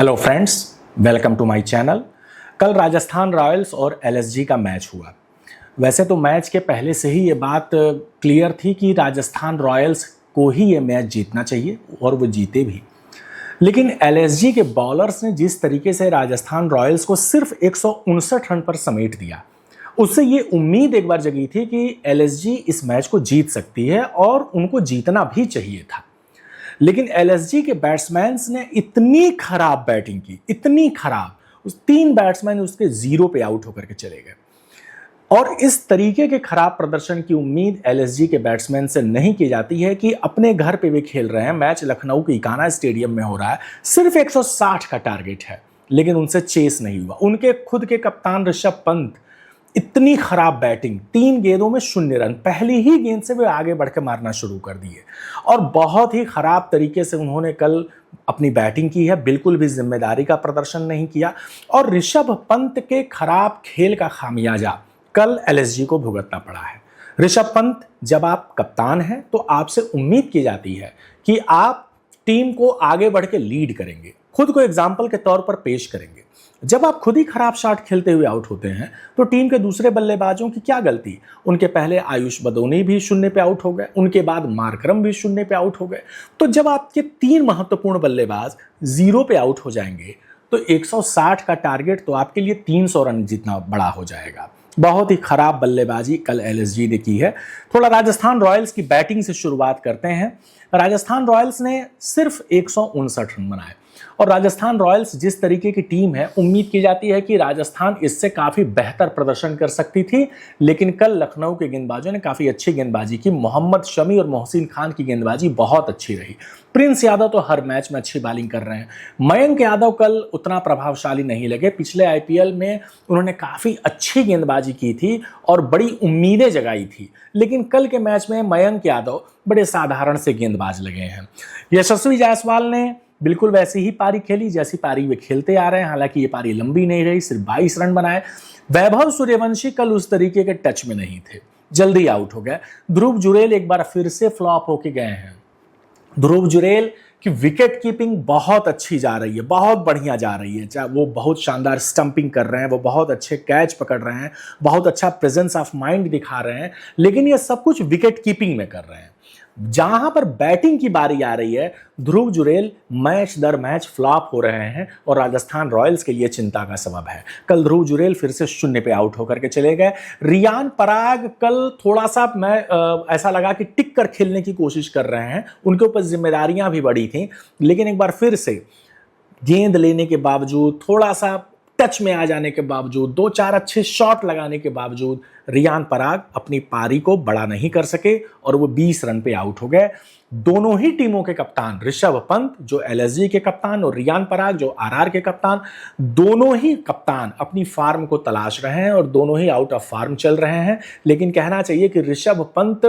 Hello friends, welcome to my channel. कल Rajasthan Royals और LSG का मैच हुआ। वैसे तो मैच के पहले से ही ये बात क्लियर थी कि राजस्थान रॉयल्स को ही ये मैच जीतना चाहिए और वो जीते भी। लेकिन एलएसजी के बॉलर्स ने जिस तरीके से राजस्थान रॉयल्स को सिर्फ 159 रन पर समेट दिया, उससे ये उम्मीद एक बार जगी थी कि एलएसजी इस मैच को जीत सकती है और उनको जीतना भी चाहिए था। लेकिन एलएसजी के बैट्समैन ने इतनी खराब बैटिंग की, इतनी खराब, उस 3 बैट्समैन उसके 0 पे आउट होकर के चले गए। और इस तरीके के खराब प्रदर्शन की उम्मीद एलएसजी के बैट्समैन से नहीं की जाती है कि अपने घर पे भी खेल रहे हैं, मैच लखनऊ के इकाना स्टेडियम में हो रहा है, सिर्फ 160 का टारगेट है, लेकिन उनसे चेस नहीं हुआ। उनके खुद के कप्तान ऋषभ पंत, इतनी खराब बैटिंग, 3 गेंदों में 0 रन, पहली ही गेंद से वे आगे बढ़कर मारना शुरू कर दिए और बहुत ही खराब तरीके से उन्होंने कल अपनी बैटिंग की है, बिल्कुल भी जिम्मेदारी का प्रदर्शन नहीं किया। और ऋषभ पंत के खराब खेल का खामियाजा कल एलएसजी को भुगतना पड़ा है। ऋषभ पंत, जब आप कप्तान हैं तो आपसे उम्मीद की जाती है कि आप टीम को आगे बढ़ के लीड करेंगे, खुद को एग्जाम्पल के तौर पर पेश करेंगे। जब आप खुद ही खराब शॉट खेलते हुए आउट होते हैं तो टीम के दूसरे बल्लेबाजों की क्या गलती? उनके पहले आयुष बदोनी भी 0 पे आउट हो गए, उनके बाद मार्करम भी 0 पे आउट हो गए। तो जब आपके 3 महत्वपूर्ण बल्लेबाज 0 पे आउट हो जाएंगे तो 160 का टारगेट तो आपके लिए 300 रन जितना बड़ा हो जाएगा। बहुत ही खराब बल्लेबाजी कल एलएसजी ने की है। थोड़ा राजस्थान रॉयल्स की बैटिंग से शुरुआत करते हैं। राजस्थान रॉयल्स ने सिर्फ 159 रन बनाए और राजस्थान रॉयल्स जिस तरीके की टीम है, उम्मीद की जाती है कि राजस्थान इससे काफ़ी बेहतर प्रदर्शन कर सकती थी। लेकिन कल लखनऊ के गेंदबाजों ने काफ़ी अच्छी गेंदबाजी की। मोहम्मद शमी और मोहसिन खान की गेंदबाजी बहुत अच्छी रही। प्रिंस यादव तो हर मैच में अच्छी बॉलिंग कर रहे हैं। मयंक यादव कल उतना प्रभावशाली नहीं लगे। पिछले आईपीएल में उन्होंने काफ़ी अच्छी गेंदबाजी की थी और बड़ी उम्मीदें जगाई थी, लेकिन कल के मैच में मयंक यादव बड़े साधारण से गेंदबाज लगे हैं। यशस्वी जायसवाल ने बिल्कुल वैसी ही पारी खेली जैसी पारी वे खेलते आ रहे हैं, हालांकि ये पारी लंबी नहीं रही, सिर्फ 22 रन बनाए। वैभव सूर्यवंशी कल उस तरीके के टच में नहीं थे, जल्दी आउट हो गए। ध्रुव जुरैल एक बार फिर से फ्लॉप होके गए हैं। ध्रुव जुरैल की विकेट कीपिंग बहुत अच्छी जा रही है, बहुत बढ़िया जा रही है। चाहे वो बहुत शानदार स्टंपिंग कर रहे हैं, वो बहुत अच्छे कैच पकड़ रहे हैं, बहुत अच्छा प्रेजेंस ऑफ माइंड दिखा रहे हैं, लेकिन ये सब कुछ विकेट कीपिंग में कर रहे हैं। जहां पर बैटिंग की बारी आ रही है, ध्रुव जुरैल मैच दर मैच फ्लॉप हो रहे हैं और राजस्थान रॉयल्स के लिए चिंता का सबब है। कल ध्रुव जुरैल फिर से 0 पे आउट होकर के चले गए। रियान पराग कल थोड़ा सा ऐसा लगा कि टिक कर खेलने की कोशिश कर रहे हैं, उनके ऊपर जिम्मेदारियां भी बड़ी थी, लेकिन एक बार फिर से गेंद लेने के बावजूद, थोड़ा सा टच में आ जाने के बावजूद, 2-4 अच्छे शॉट लगाने के बावजूद रियान पराग अपनी पारी को बड़ा नहीं कर सके और वो 20 रन पे आउट हो गए। दोनों ही टीमों के कप्तान, ऋषभ पंत जो एलएसजी के कप्तान और रियान पराग जो आरआर के कप्तान, दोनों ही कप्तान अपनी फार्म को तलाश रहे हैं और दोनों ही आउट ऑफ फार्म चल रहे हैं। लेकिन कहना चाहिए कि Rishabh Pant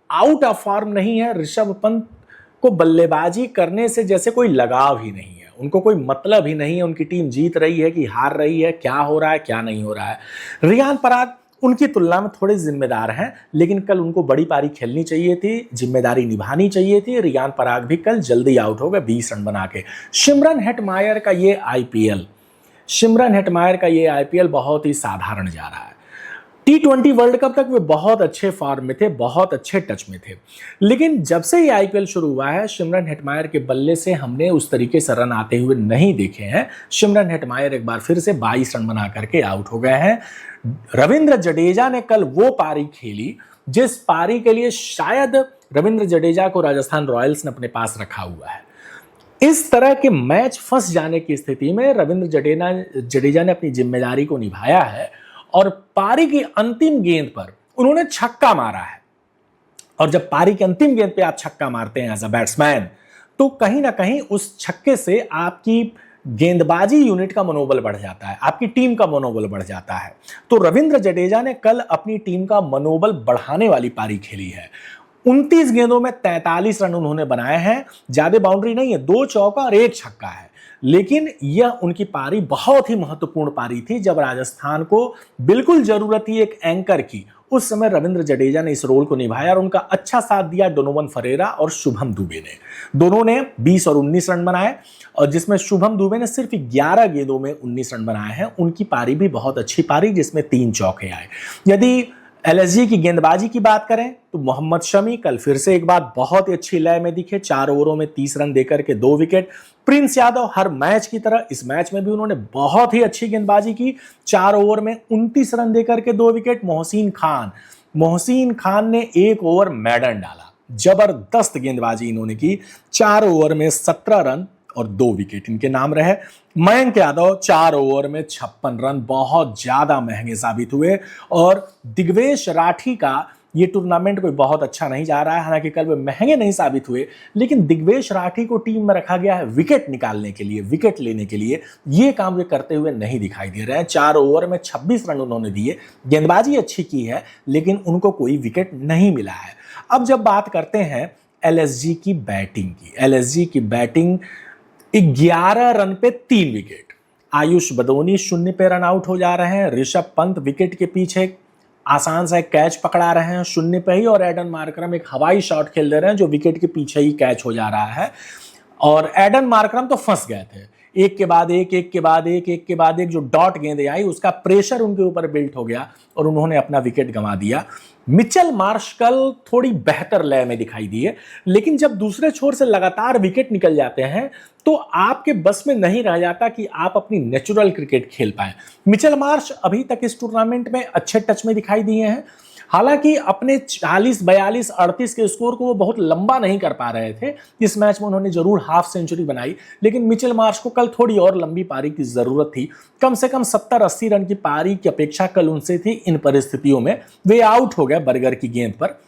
out of form नहीं है। ऋषभ पंत को बल्लेबाजी करने से जैसे कोई लगाव ही नहीं है, उनको कोई मतलब ही नहीं है उनकी टीम जीत रही है कि हार रही है, क्या हो रहा है क्या नहीं हो रहा है। रियान पराग उनकी तुलना में थोड़े जिम्मेदार हैं, लेकिन कल उनको बड़ी पारी खेलनी चाहिए थी, जिम्मेदारी निभानी चाहिए थी। रियान पराग भी कल जल्दी आउट हो गए 20 रन बना के। सिमरन हेटमायर का ये आईपीएल बहुत ही साधारण जा रहा है। T20 वर्ल्ड कप तक वे बहुत अच्छे फॉर्म में थे, बहुत अच्छे टच में थे, लेकिन जब से ये आईपीएल शुरू हुआ है, सिमरन हेटमायर के बल्ले से हमने उस तरीके से रन आते हुए नहीं देखे हैं। सिमरन हेटमायर एक बार फिर से 22 रन बना करके आउट हो गए हैं। रविंद्र जडेजा ने कल वो पारी खेली जिस पारी के लिए शायद रविंद्र जडेजा को राजस्थान रॉयल्स ने अपने पास रखा हुआ है। इस तरह के मैच फंस जाने की स्थिति में रविंद्र जडेजा ने अपनी जिम्मेदारी को निभाया है और पारी की अंतिम गेंद पर उन्होंने छक्का मारा है। और जब पारी की अंतिम गेंद पे आप छक्का मारते हैं एज अ बैट्समैन, तो कहीं ना कहीं उस छक्के से आपकी गेंदबाजी यूनिट का मनोबल बढ़ जाता है, आपकी टीम का मनोबल बढ़ जाता है। तो रविंद्र जडेजा ने कल अपनी टीम का मनोबल बढ़ाने वाली पारी खेली है। 29 गेंदों में 43 रन उन्होंने बनाए हैं। ज्यादा बाउंड्री नहीं है, 2 चौका और 1 छक्का है, लेकिन यह उनकी पारी बहुत ही महत्वपूर्ण पारी थी जब राजस्थान को बिल्कुल जरूरत थी एक एंकर की। उस समय रविंद्र जडेजा ने इस रोल को निभाया और उनका अच्छा साथ दिया डोनोवन फरेरा और शुभम दुबे ने। दोनों ने 20 और 19 रन बनाए और जिसमें शुभम दुबे ने सिर्फ 11 गेंदों में 19 रन बनाए हैं। उनकी पारी भी बहुत अच्छी पारी जिसमें 3 चौके आए। यदि एलएसजी की गेंदबाजी की बात करें तो मोहम्मद शमी कल फिर से एक बार बहुत ही अच्छी लय में दिखे। 4 ओवरों में 30 रन देकर के 2 विकेट। प्रिंस यादव हर मैच की तरह इस मैच में भी उन्होंने बहुत ही अच्छी गेंदबाजी की। 4 ओवर में 29 रन देकर के 2 विकेट। मोहसिन खान ने 1 ओवर मैडन डाला। जबरदस्त गेंदबाजी इन्होंने की। 4 ओवर में 17 रन और 2 विकेट इनके नाम रहे। मयंक यादव 4 ओवर में 56 रन बहुत ज्यादा महंगे साबित हुए। और दिग्वेश राठी का ये टूर्नामेंट कोई बहुत अच्छा नहीं जा रहा है। हालांकि कल वे महंगे नहीं साबित हुए, लेकिन दिग्वेश राठी को टीम में रखा गया है विकेट निकालने के लिए, विकेट लेने के लिए। ये काम वे करते हुए नहीं दिखाई दे रहे हैं। 4 ओवर में 26 रन उन्होंने दिए। गेंदबाजी अच्छी की है लेकिन उनको कोई विकेट नहीं मिला है। अब जब बात करते हैं एलएसजी की बैटिंग की, एलएसजी की बैटिंग 11 रन पे 3 विकेट। आयुष बदोनी 0 पे रन आउट हो जा रहे हैं। ऋषभ पंत विकेट के पीछे आसान सा एक कैच पकड़ा रहे हैं 0 पे ही, और एडन मार्करम एक हवाई शॉट खेल दे रहे हैं जो विकेट के पीछे ही कैच हो जा रहा है। और एडन मार्करम तो फंस गए थे। एक के बाद एक जो डॉट गेंदें आई उसका प्रेशर उनके ऊपर बिल्ट हो गया और उन्होंने अपना विकेट गंवा दिया। मिचेल मार्श कल थोड़ी बेहतर लय में दिखाई दिए, लेकिन जब दूसरे छोर से लगातार विकेट निकल जाते हैं तो आपके बस में नहीं रह जाता कि आप अपनी नेचुरल क्रिकेट खेल पाए। मिचेल मार्श अभी तक इस टूर्नामेंट में अच्छे टच में दिखाई दिए हैं। हालांकि अपने 40, 42, 38 के स्कोर को वो बहुत लंबा नहीं कर पा रहे थे। इस मैच में उन्होंने जरूर हाफ सेंचुरी बनाई, लेकिन मिचेल मार्श को कल थोड़ी और लंबी पारी की जरूरत थी। कम से कम 70-80 रन की पारी की अपेक्षा कल उनसे थी। इन परिस्थितियों में वे आउट हो गए बर्गर की गेंद पर।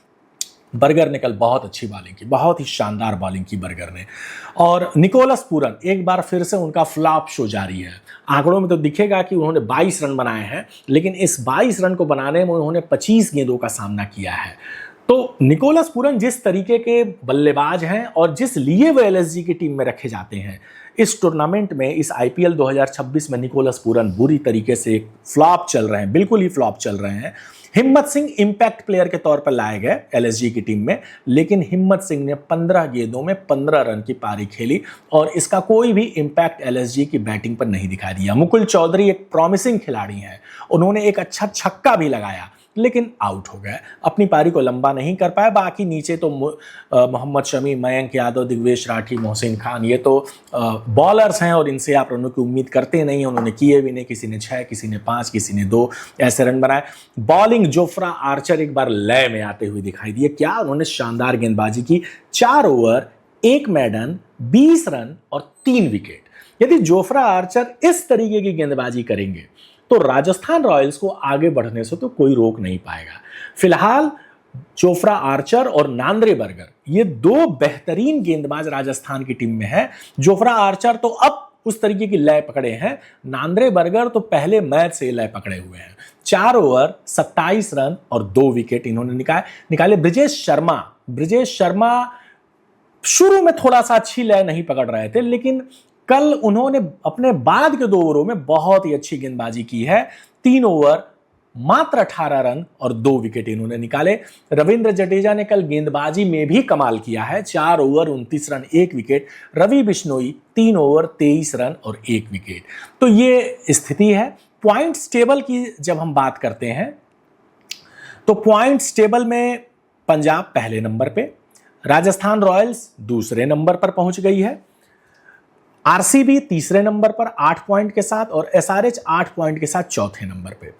बर्गर ने कल बहुत अच्छी बॉलिंग की, बहुत ही शानदार बॉलिंग की बर्गर ने। और निकोलस पूरन एक बार फिर से उनका फ्लॉप शो जारी है। आंकड़ों में तो दिखेगा कि उन्होंने 22 रन बनाए हैं, लेकिन इस 22 रन को बनाने में उन्होंने 25 गेंदों का सामना किया है। तो निकोलस पूरन जिस तरीके के बल्लेबाज हैं और जिस लिए वो एलएसजी की टीम में रखे जाते हैं, इस टूर्नामेंट में, इस आईपीएल 2026 में निकोलस पूरन बुरी तरीके से फ्लॉप चल रहे हैं, बिल्कुल ही फ्लॉप चल रहे हैं। हिम्मत सिंह इंपैक्ट प्लेयर के तौर पर लाए गए एलएसजी की टीम में, लेकिन हिम्मत सिंह ने 15 गेंदों में 15 रन की पारी खेली और इसका कोई भी इंपैक्ट एलएसजी की बैटिंग पर नहीं दिखाई दिया। मुकुल चौधरी एक प्रॉमिसिंग खिलाड़ी हैं, उन्होंने एक अच्छा छक्का भी लगाया, लेकिन आउट हो गए, अपनी पारी को लंबा नहीं कर पाए। बाकी नीचे तो मोहम्मद शमी, मयंक यादव, दिग्वेश राठी, मोहसिन खान, ये तो बॉलर्स हैं और इनसे आप रनों की उम्मीद करते नहीं। उन्होंने किए भी नहीं, किसी ने 6, किसी ने 5, किसी ने 2 ऐसे रन बनाए। बॉलिंग जोफ्रा आर्चर एक बार लय में आते हुए दिखाई दिए। क्या उन्होंने शानदार गेंदबाजी की। 4 ओवर 1 मैडन 20 रन और 3 विकेट। यदि जोफ्रा आर्चर इस तरीके की गेंदबाजी करेंगे तो राजस्थान रॉयल्स को आगे बढ़ने से तो कोई रोक नहीं पाएगा। फिलहाल जोफ्रा आर्चर और नांद्रे बर्गर, ये 2 बेहतरीन गेंदबाज राजस्थान की टीम में है। जोफ्रा आर्चर तो अब उस तरीके की लय पकड़े हैं, नांद्रे बर्गर तो पहले मैच से लय पकड़े हुए हैं। 4 ओवर 27 रन और 2 विकेट इन्होंने निकाले। ब्रिजेश शर्मा शुरू में थोड़ा सा अच्छी लय नहीं पकड़ रहे थे, लेकिन कल उन्होंने अपने बाद के 2 ओवरों में बहुत ही अच्छी गेंदबाजी की है। 3 ओवर मात्र 18 रन और 2 विकेट इन्होंने निकाले। रविंद्र जडेजा ने कल गेंदबाजी में भी कमाल किया है। 4 over 29 run 1 wicket. Ravi Bishnoi 3 over 23 run और 1 विकेट। तो ये स्थिति है। पॉइंट्स टेबल की जब हम बात करते हैं तो पॉइंट्स टेबल में पंजाब पहले नंबर पे, राजस्थान रॉयल्स दूसरे नंबर पर पहुंच गई है, आरसीबी तीसरे नंबर पर 8 पॉइंट के साथ और एसआरएच 8 पॉइंट के साथ चौथे नंबर पे।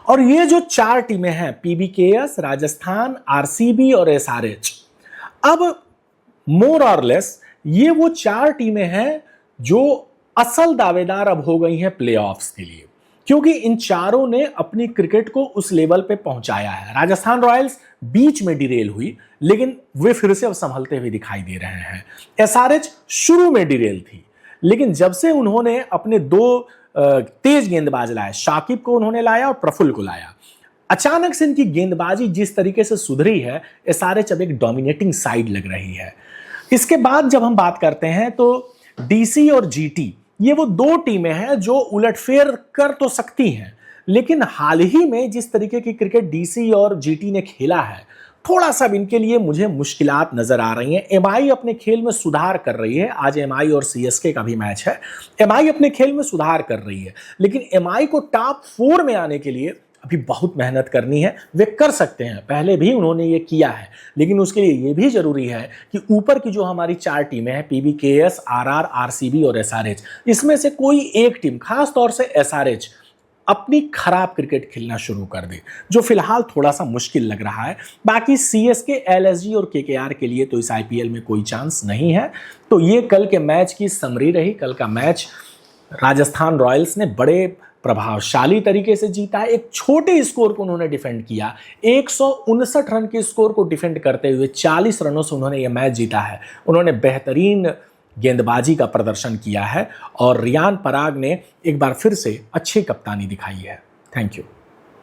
और ये जो 4 टीमें हैं, पीबीकेएस, राजस्थान, आरसीबी और एसआरएच, अब मोर और लेस ये वो 4 टीमें हैं जो असल दावेदार अब हो गई हैं प्लेऑफ्स के लिए, क्योंकि इन चारों ने अपनी क्रिकेट को उस लेवल पे पहुंचाया है। राजस्थान रॉयल्स बीच में डिरेल हुई, लेकिन वे फिर से अब संभलते हुए दिखाई दे रहे हैं। एसआरएच शुरू में डिरेल थी, लेकिन जब से उन्होंने अपने 2 तेज गेंदबाज लाए, शाकिब को उन्होंने लाया और प्रफुल्ल को लाया, अचानक से इनकी गेंदबाजी जिस तरीके से सुधरी है, एसआरएच अब एक डोमिनेटिंग साइड लग रही है। इसके बाद जब हम बात करते हैं तो डीसी और जीटी, ये वो दो टीमें हैं जो उलटफेर कर तो सकती हैं, लेकिन हाल ही में जिस तरीके की क्रिकेट डीसी और जीटी ने खेला है, थोड़ा सा इनके लिए मुझे मुश्किलात नजर आ रही हैं। एमआई अपने खेल में सुधार कर रही है, आज एमआई और सीएसके का भी मैच है। एमआई अपने खेल में सुधार कर रही है, लेकिन एमआई को टॉप 4 में आने के लिए अभी बहुत मेहनत करनी है। वे कर सकते हैं, पहले भी उन्होंने ये किया है, लेकिन उसके लिए ये भी जरूरी है कि ऊपर की जो हमारी 4 टीमें हैं, पीबीकेएस, आरआर, आरसीबी और एसआरएच, इसमें से कोई एक टीम, खास तौर से एसआरएच, अपनी खराब क्रिकेट खेलना शुरू कर दे, जो फिलहाल थोड़ा सा मुश्किल लग रहा है। बाकी सीएसके, एलएसजी और केकेआर के लिए तो इस आईपीएल में कोई चांस नहीं है। तो ये कल के मैच की समरी रही। कल का मैच राजस्थान रॉयल्स ने बड़े प्रभावशाली तरीके से जीता है। एक छोटे स्कोर को उन्होंने डिफेंड किया, 159 रन के स्कोर को डिफेंड करते हुए 40 रनों से उन्होंने ये मैच जीता है। उन्होंने बेहतरीन गेंदबाजी का प्रदर्शन किया है और रियान पराग ने एक बार फिर से अच्छी कप्तानी दिखाई है। Thank you.